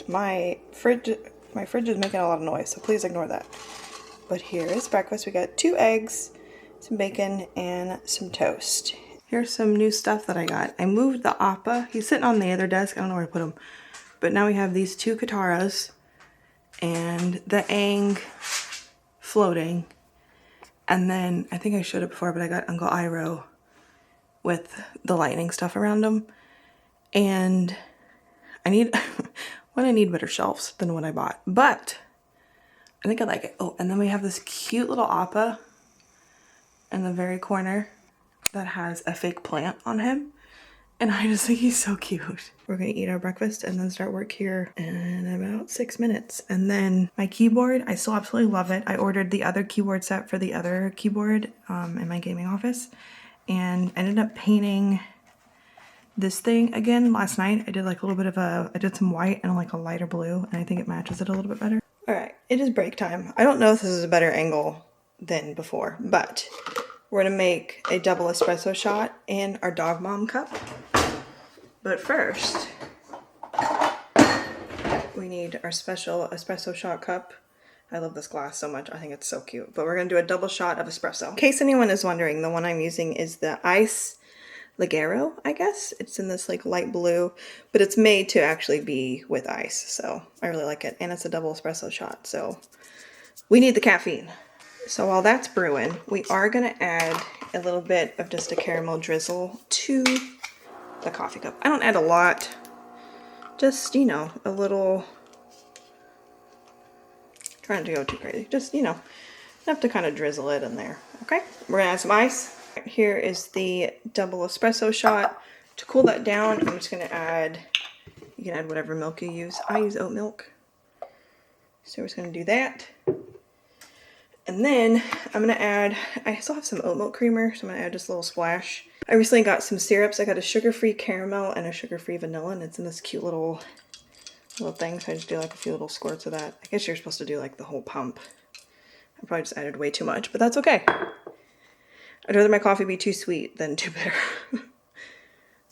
breakfast. My fridge is making a lot of noise, so please ignore that. But here is breakfast. We got 2 eggs, some bacon, and some toast. Here's some new stuff that I got. I moved the appa. He's sitting on the other desk. I don't know where to put him. But now we have these 2 kataras and the Aang floating. And then, I think I showed it before, but I got Uncle Iroh with the lightning stuff around him. And I need better shelves than what I bought. But I think I like it. Oh, and then we have this cute little appa in the very corner that has a fake plant on him. And I just think he's so cute. We're gonna eat our breakfast and then start work here in about 6 minutes. And then my keyboard, I still absolutely love it. I ordered the other keyboard set for the other keyboard in my gaming office. And I ended up painting this thing again last night. I did like a little bit of I did some white and like a lighter blue, and I think it matches it a little bit better. All right, it is break time. I don't know if this is a better angle than before, but we're gonna make a double espresso shot in our dog mom cup. But first, we need our special espresso shot cup. I love this glass so much. I think it's so cute. But we're gonna do a double shot of espresso. In case anyone is wondering, the one I'm using is the Ice Ligero, I guess. It's in this like light blue, but it's made to actually be with ice. So I really like it. And it's a double espresso shot. So we need the caffeine. So while that's brewing, we are gonna add a little bit of just a caramel drizzle to the coffee cup. I don't add a lot, just, you know, a little, trying to go too crazy. Just, you know, enough to kind of drizzle it in there. Okay, we're gonna add some ice. Here is the double espresso shot. To cool that down, I'm just gonna add, you can add whatever milk you use. I use oat milk. So we're just gonna do that. And then I'm gonna add, I still have some oat milk creamer, so I'm gonna add just a little splash. I recently got some syrups. I got a sugar-free caramel and a sugar-free vanilla, and it's in this cute little thing. So I just do like a few little squirts of that. I guess you're supposed to do like the whole pump. I probably just added way too much, but that's okay. I'd rather my coffee be too sweet than too bitter.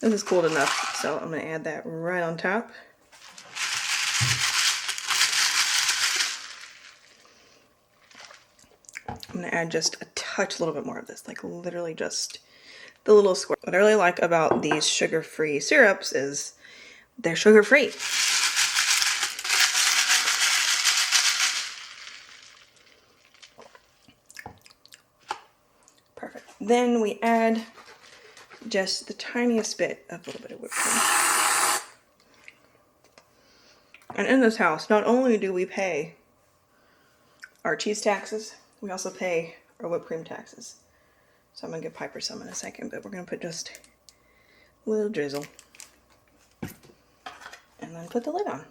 This is cold enough, so I'm gonna add that right on top. I'm gonna add just a touch, a little bit more of this, like literally just the little squirt. What I really like about these sugar-free syrups is they're sugar-free. Perfect. Then we add just the tiniest bit of a little bit of whipped cream. And in this house, not only do we pay our cheese taxes, we also pay our whipped cream taxes. So I'm gonna give Piper some in a second, but we're gonna put just a little drizzle. And then put the lid on.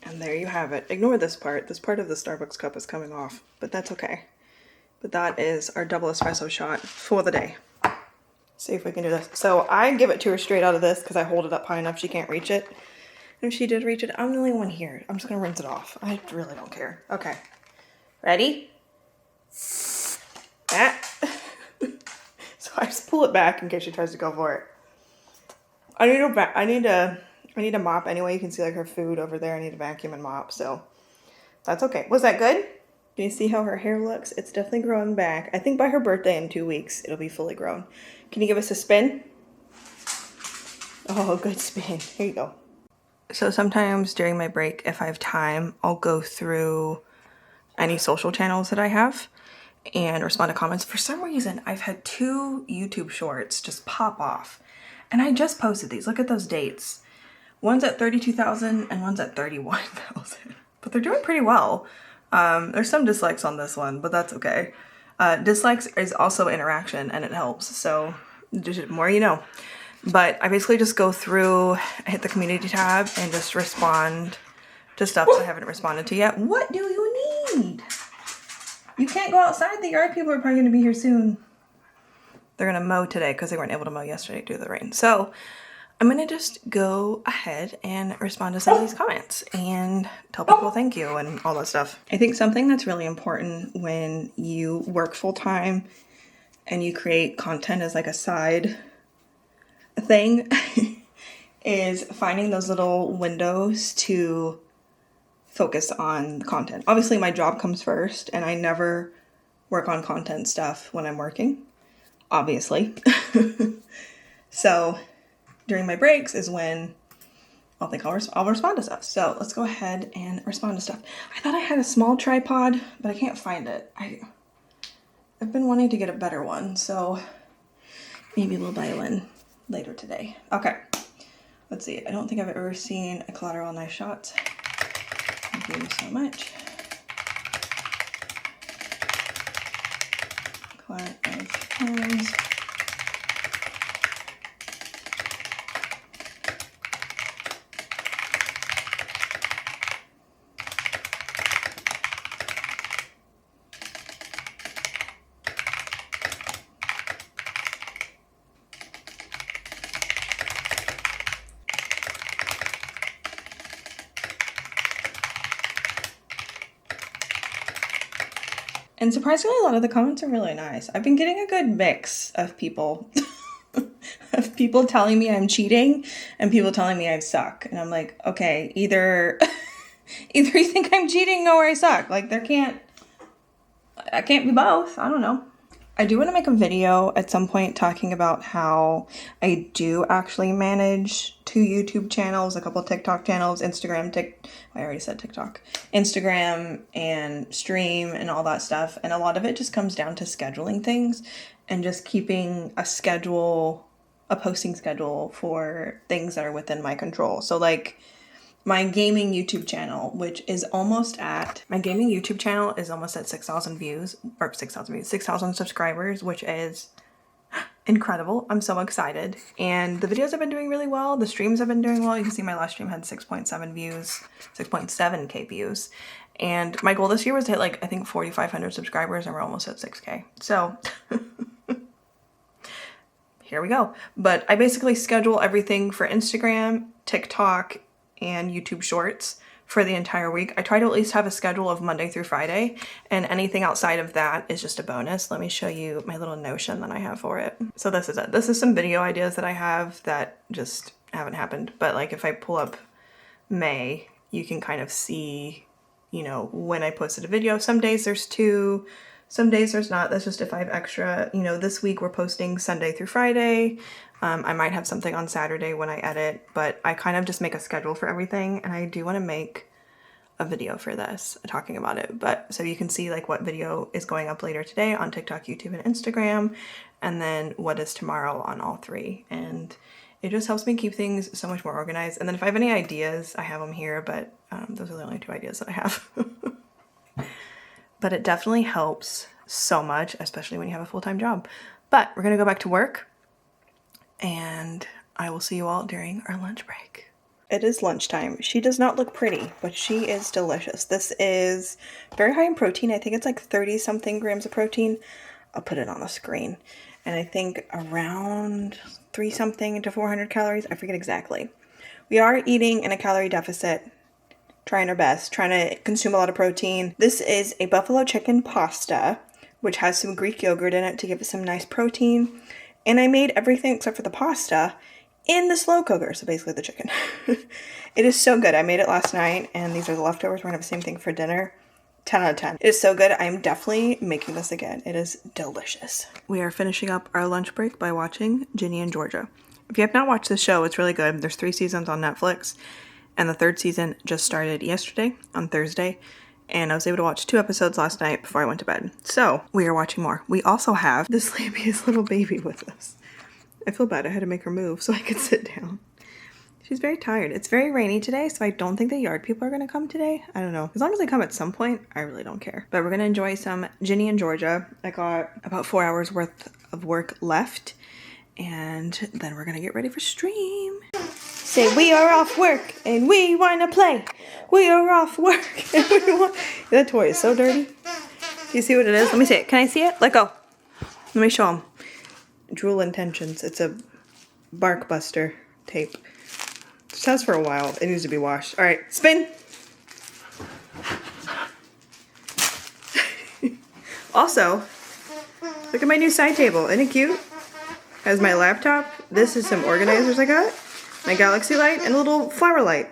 And there you have it. Ignore this part. This part of the Starbucks cup is coming off, but that's okay. But that is our double espresso shot for the day. See if we can do this. So I give it to her straight out of this because I hold it up high enough she can't reach it. And if she did reach it, I'm the only one here. I'm just gonna rinse it off. I really don't care. Okay. Ready? That. So I just pull it back in case she tries to go for it. I need a mop anyway. You can see like her food over there. I need a vacuum and mop, so that's okay. Was that good? Can you see how her hair looks? It's definitely growing back. I think by her birthday in 2 weeks, it'll be fully grown. Can you give us a spin? Oh, good spin. Here you go. So sometimes during my break, if I have time, I'll go through any social channels that I have and respond to comments. For some reason, I've had 2 YouTube shorts just pop off. And I just posted these. Look at those dates. One's at 32,000 and one's at 31,000. But they're doing pretty well. There's some dislikes on this one, but that's okay. Dislikes is also interaction and it helps. So the more you know. But I basically just go through, hit the community tab and just respond to stuff I haven't responded to yet. What do you need? You can't go outside. The yard people are probably going to be here soon. They're going to mow today because they weren't able to mow yesterday due to the rain. So I'm going to just go ahead and respond to some of these comments and tell people thank you and all that stuff. I think something that's really important when you work full time and you create content as like a side thing is finding those little windows to focus on the content. Obviously my job comes first and I never work on content stuff when I'm working, obviously. So during my breaks is when I'll respond to stuff. So let's go ahead and respond to stuff. I thought I had a small tripod, but I can't find it. I've been wanting to get a better one, so maybe we'll buy one later today. Okay, let's see. I don't think I've ever seen a collateral knife shot. Thank you so much. Knife cones. And surprisingly, a lot of the comments are really nice. I've been getting a good mix of people. Of people telling me I'm cheating and people telling me I suck. And I'm like, okay, either you think I'm cheating or I suck. Like I can't be both. I don't know. I do want to make a video at some point talking about how I do actually manage 2 YouTube channels, a couple TikTok channels, I already said TikTok, Instagram and stream and all that stuff. And a lot of it just comes down to scheduling things and just keeping a posting schedule for things that are within my control. So like my gaming YouTube channel, which is almost at, 6,000 views, or 6,000 subscribers, which is incredible. I'm so excited. And the videos have been doing really well. The streams have been doing well. You can see my last stream had 6.7K views. And my goal this year was to hit like, I think 4,500 subscribers and we're almost at 6K. So here we go. But I basically schedule everything for Instagram, TikTok, and YouTube Shorts for the entire week. I try to at least have a schedule of Monday through Friday, and anything outside of that is just a bonus. Let me show you my little Notion that I have for it. So this is it. This is some video ideas that I have that just haven't happened. But like if I pull up May, you can kind of see, you know, when I posted a video. Some days there's 2, some days there's not. That's just if I have extra. You know, this week we're posting Sunday through Friday. I might have something on Saturday when I edit, but I kind of just make a schedule for everything, and I do want to make a video for this talking about it. But so you can see like what video is going up later today on TikTok, YouTube, and Instagram, and then what is tomorrow on all 3. And it just helps me keep things so much more organized. And then if I have any ideas, I have them here, but those are the only 2 ideas that I have. But it definitely helps so much, especially when you have a full-time job. But we're gonna go back to work, and I will see you all during our lunch break. It is lunchtime. She does not look pretty, but she is delicious. This is very high in protein. I think it's like 30 something grams of protein. I'll put it on the screen. And I think around 3 something to 400 calories. I forget exactly. We are eating in a calorie deficit, trying our best, trying to consume a lot of protein. This is a buffalo chicken pasta, which has some Greek yogurt in it to give it some nice protein. And I made everything except for the pasta in the slow cooker, so basically the chicken. It is so good. I made it last night, and these are the leftovers. We're gonna have the same thing for dinner. 10 out of 10. It is so good. I'm definitely making this again. It is delicious. We are finishing up our lunch break by watching Ginny and Georgia. If you have not watched the show, it's really good. There's 3 seasons on Netflix, and the 3rd season just started yesterday on Thursday. And I was able to watch 2 episodes last night before I went to bed. So we are watching more. We also have the sleepiest little baby with us. I feel bad. I had to make her move so I could sit down. She's very tired. It's very rainy today, so I don't think the yard people are going to come today. I don't know. As long as they come at some point, I really don't care. But we're going to enjoy some Ginny and Georgia. I got about 4 hours worth of work left, and then we're going to get ready for stream. Say, we are off work and we want to play. We are off work and we want... That toy is so dirty. Do you see what it is? Let me see it. Can I see it? Let go. Let me show them. Drool Intentions. It's a bark buster tape. This has for a while. It needs to be washed. All right, spin. Also, look at my new side table. Isn't it cute? Has my laptop. This is some organizers I got. my galaxy light, and a little flower light.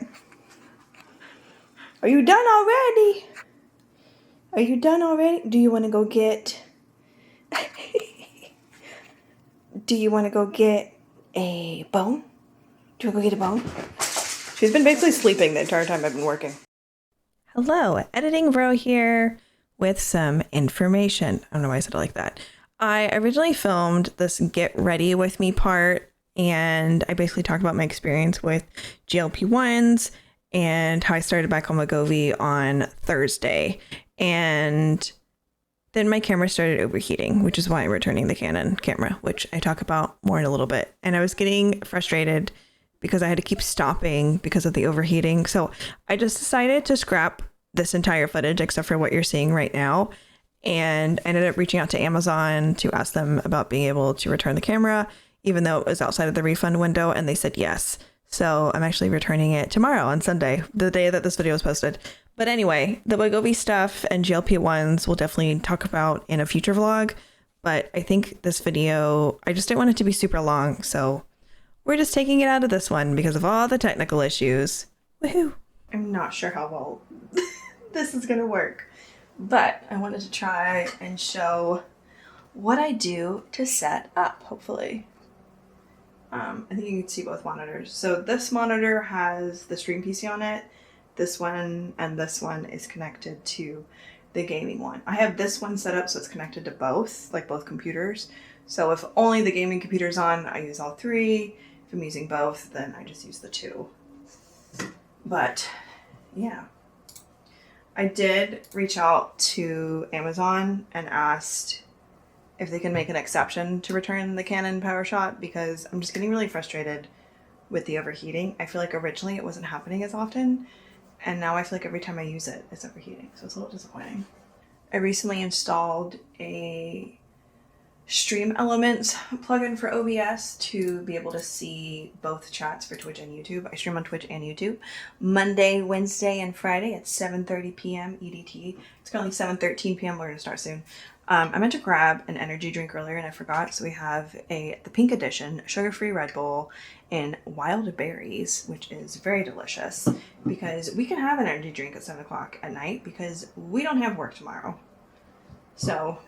Are you done already? Are you done already? Do you want to go get... Do you want to go get a bone? Do you want to go get a bone? She's been basically sleeping the entire time I've been working. Hello, Editing Bro here with some information. I don't know why I said it like that. I originally filmed this get ready with me part, and I basically talked about my experience with GLP-1s and how I started back on Wegovy on Thursday. And then my camera started overheating, which is why I'm returning the Canon camera, which I talk about more in a little bit. And I was getting frustrated because I had to keep stopping because of the overheating. So I just decided to scrap this entire footage except for what you're seeing right now. And I ended up reaching out to Amazon to ask them about being able to return the camera, even though it was outside of the refund window, and they said yes. So I'm actually returning it tomorrow on Sunday, the day that this video was posted. But anyway, the Wegovy stuff and GLP-1s we'll definitely talk about in a future vlog. But I think this video, I just didn't want it to be super long. So we're just taking it out of this one because of all the technical issues. Woohoo! I'm not sure how well this is going to work. But I wanted to try and show what I do to set up, hopefully. I think you can see both monitors. So this monitor has the stream PC on it. This one and this one is connected to the gaming one. I have this one set up so it's connected to both, like both computers. So if only the gaming computer's on, I use all three. If I'm using both, then I just use the two. But yeah. I did reach out to Amazon and asked if they can make an exception to return the Canon PowerShot because I'm just getting really frustrated with the overheating. I feel like originally it wasn't happening as often, and now I feel like every time I use it, it's overheating, so it's a little disappointing. I recently installed a Stream Elements plugin for OBS to be able to see both chats for Twitch and YouTube. I stream on Twitch and YouTube Monday, Wednesday, and Friday at 7:30 p.m. EDT. It's currently 7:13 p.m. We're going to start soon. I meant to grab an energy drink earlier and I forgot, so we have the pink edition sugar-free Red Bull in wild berries, which is very delicious because we can have an energy drink at 7 o'clock at night because we don't have work tomorrow. So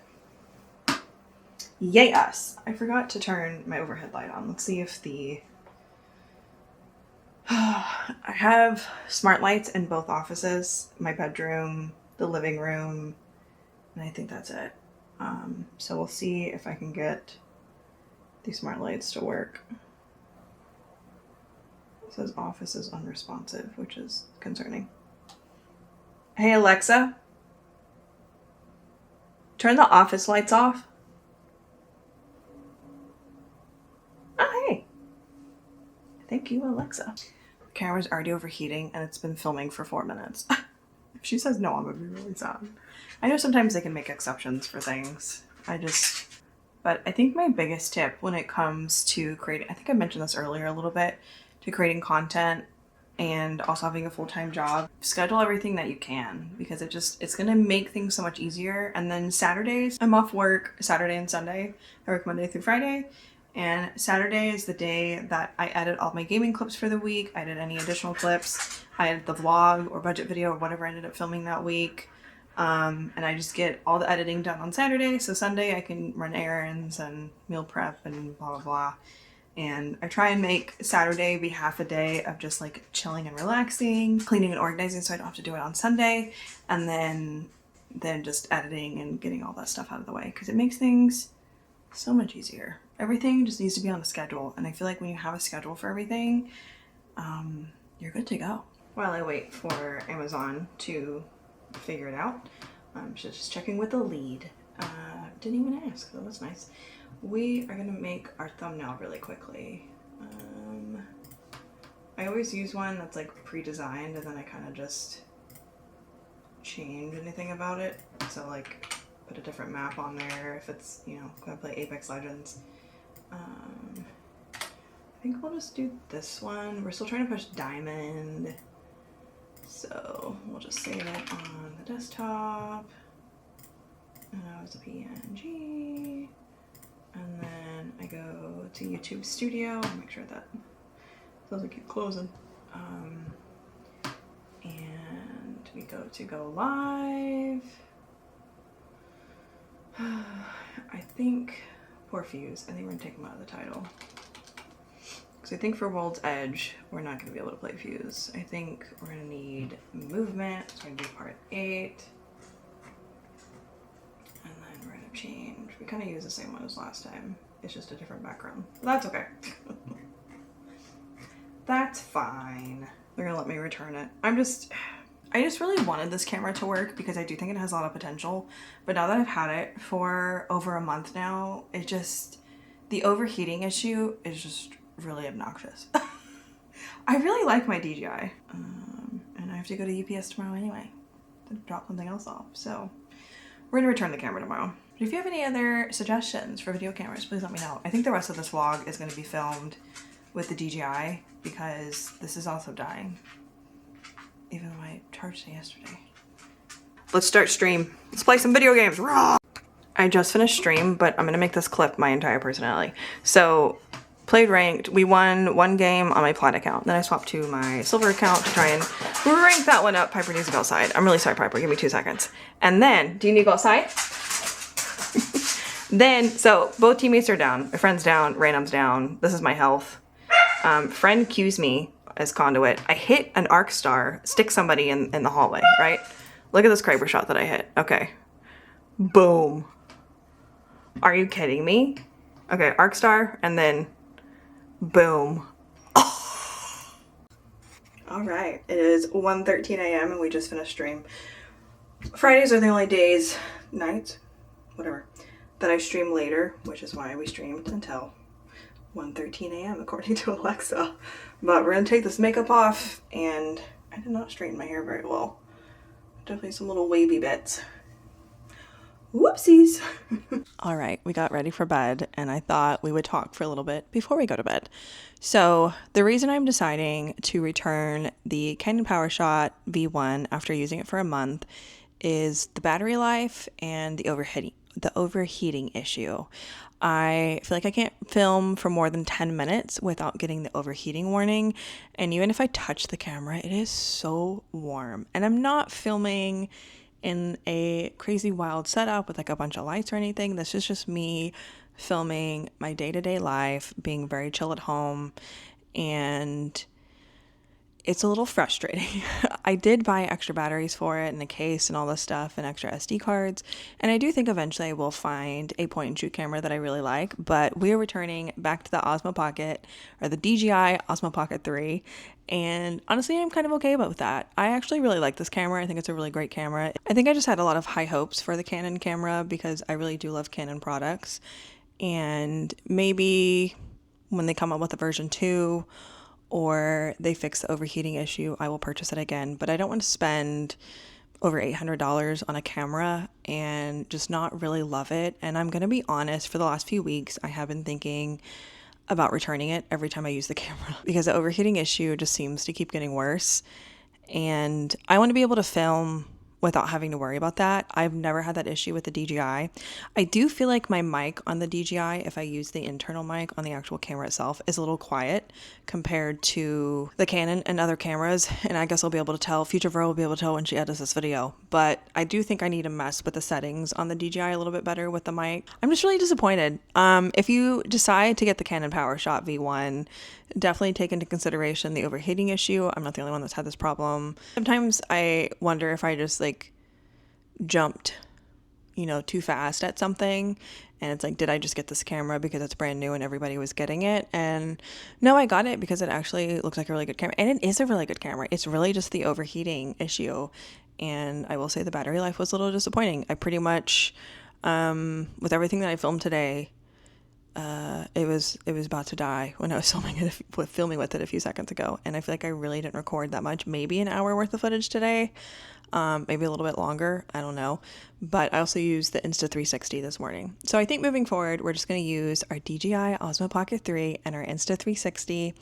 yay us. I forgot to turn my overhead light on. Let's see if the... I have smart lights in both offices, my bedroom, the living room, and I think that's it. So we'll see if I can get these smart lights to work. It says office is unresponsive, which is concerning. Hey Alexa, turn the office lights off. Oh, hey. Thank you, Alexa. The camera's already overheating and it's been filming for 4 minutes. If she says no, I'm gonna be really sad. I know sometimes they can make exceptions for things. But I think my biggest tip when it comes to creating, I think I mentioned this earlier a little bit, to creating content and also having a full-time job, schedule everything that you can because it's gonna make things so much easier. And then Saturdays, I'm off work Saturday and Sunday. I work Monday through Friday. And Saturday is the day that I edit all my gaming clips for the week. I edit any additional clips. I edit the vlog or budget video or whatever I ended up filming that week. And I just get all the editing done on Saturday. So Sunday I can run errands and meal prep and blah, blah, blah. And I try and make Saturday be half a day of just like chilling and relaxing, cleaning and organizing so I don't have to do it on Sunday. And then just editing and getting all that stuff out of the way because it makes things so much easier. Everything just needs to be on a schedule. And I feel like when you have a schedule for everything, you're good to go. While I wait for Amazon to figure it out, I'm just checking with the lead. Didn't even ask, so that's nice. We are gonna make our thumbnail really quickly. I always use one that's like pre-designed and then I kind of just change anything about it. So like put a different map on there if it's, you know, gonna play Apex Legends. I think we'll just do this one. We're still trying to push Diamond. So we'll just save it on the desktop. And that was a PNG. And then I go to YouTube Studio and make sure that Those will keep closing. And we go live. I think, poor Fuse, I think we're gonna take him out of the title. Because I think for World's Edge, we're not gonna be able to play Fuse. I think we're gonna need movement, so we're gonna do part 8. And then we're gonna change. We kind of use the same one as last time. It's just a different background. That's okay. That's fine. They're gonna let me return it. I just really wanted this camera to work because I do think it has a lot of potential. But now that I've had it for over a month now, the overheating issue is just really obnoxious. I really like my DJI. And I have to go to UPS tomorrow anyway to drop something else off. So we're gonna return the camera tomorrow. But if you have any other suggestions for video cameras, please let me know. I think the rest of this vlog is gonna be filmed with the DJI because this is also dying. Even though I charged it yesterday. Let's start stream. Let's play some video games. Raw! I just finished stream, but I'm gonna make this clip my entire personality. So, played ranked. We won one game on my plat account. Then I swapped to my silver account to try and rank that one up. Piper needs to go outside. I'm really sorry, Piper. Give me 2 seconds. And then, do you need to go outside? Then, so both teammates are down. My friend's down. Random's down. This is my health. Friend cues me as conduit. I hit an arc star, stick somebody in the hallway, right? Look at this Kraber shot that I hit. Okay. Boom. Are you kidding me? Okay, arc star, and then boom. Oh. All right, it is 1:13 a.m. and we just finished stream. Fridays are the only days, nights, whatever, that I stream later, which is why we streamed until 1:13 a.m. according to Alexa. But we're gonna take this makeup off, and I did not straighten my hair very well. Definitely some little wavy bits. Whoopsies. All right, we got ready for bed, and I thought we would talk for a little bit before we go to bed. So the reason I'm deciding to return the Canon PowerShot V1 after using it for a month is the battery life and the overheating issue. I feel like I can't film for more than 10 minutes without getting the overheating warning. And even if I touch the camera, it is so warm. And I'm not filming in a crazy wild setup with like a bunch of lights or anything. This is just me filming my day-to-day life, being very chill at home, and it's a little frustrating. I did buy extra batteries for it and a case and all this stuff and extra SD cards. And I do think eventually I will find a point and shoot camera that I really like, but we are returning back to the Osmo Pocket, or the DJI Osmo Pocket 3. And honestly, I'm kind of okay with that. I actually really like this camera. I think it's a really great camera. I think I just had a lot of high hopes for the Canon camera because I really do love Canon products. And maybe when they come up with a version 2, or they fix the overheating issue, I will purchase it again. But I don't want to spend over $800 on a camera and just not really love it. And I'm going to be honest, for the last few weeks, I have been thinking about returning it every time I use the camera because the overheating issue just seems to keep getting worse. And I want to be able to film without having to worry about that. I've never had that issue with the DJI. I do feel like my mic on the DJI, if I use the internal mic on the actual camera itself, is a little quiet compared to the Canon and other cameras. And I guess I'll be able to tell, future Vero will be able to tell when she edits this video. But I do think I need to mess with the settings on the DJI a little bit better with the mic. I'm just really disappointed. If you decide to get the Canon PowerShot V1, definitely take into consideration the overheating issue. I'm not the only one that's had this problem. Sometimes I wonder if I just like jumped, too fast at something. And it's like, did I just get this camera because it's brand new and everybody was getting it? And no, I got it because it actually looks like a really good camera. And it is a really good camera. It's really just the overheating issue. And I will say the battery life was a little disappointing. I pretty much, with everything that I filmed today, it was about to die when I was filming with it a few seconds ago. And I feel like I really didn't record that much, maybe an hour worth of footage today. Maybe a little bit longer, I don't know. But I also used the Insta360 this morning. So I think moving forward, we're just going to use our DJI Osmo Pocket 3 and our Insta360.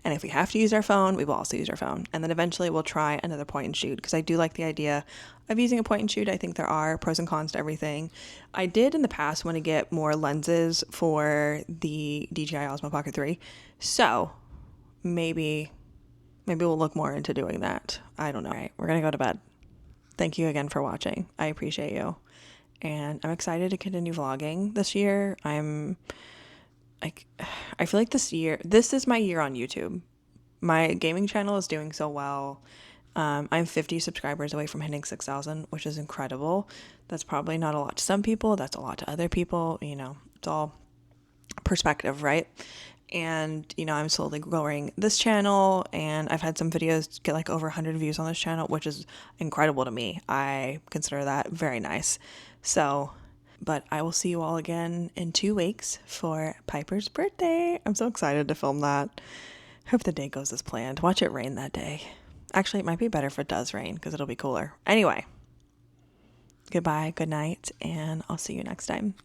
And if we have to use our phone, we will also use our phone. And then eventually we'll try another point and shoot because I do like the idea of using a point and shoot. I think there are pros and cons to everything. I did in the past want to get more lenses for the DJI Osmo Pocket 3. So maybe we'll look more into doing that. I don't know. All right, we're gonna go to bed. Thank you again for watching. I appreciate you. And I'm excited to continue vlogging this year. I feel like this is my year on YouTube. My gaming channel is doing so well. I'm 50 subscribers away from hitting 6,000, which is incredible. That's probably not a lot to some people. That's a lot to other people. You know, it's all perspective, right? And, you know, I'm slowly growing this channel, and I've had some videos get like over 100 views on this channel, which is incredible to me. I consider that very nice. So, but I will see you all again in 2 weeks for Piper's birthday. I'm so excited to film that. Hope the day goes as planned. Watch it rain that day. Actually, it might be better if it does rain because it'll be cooler. Anyway, goodbye, good night, and I'll see you next time.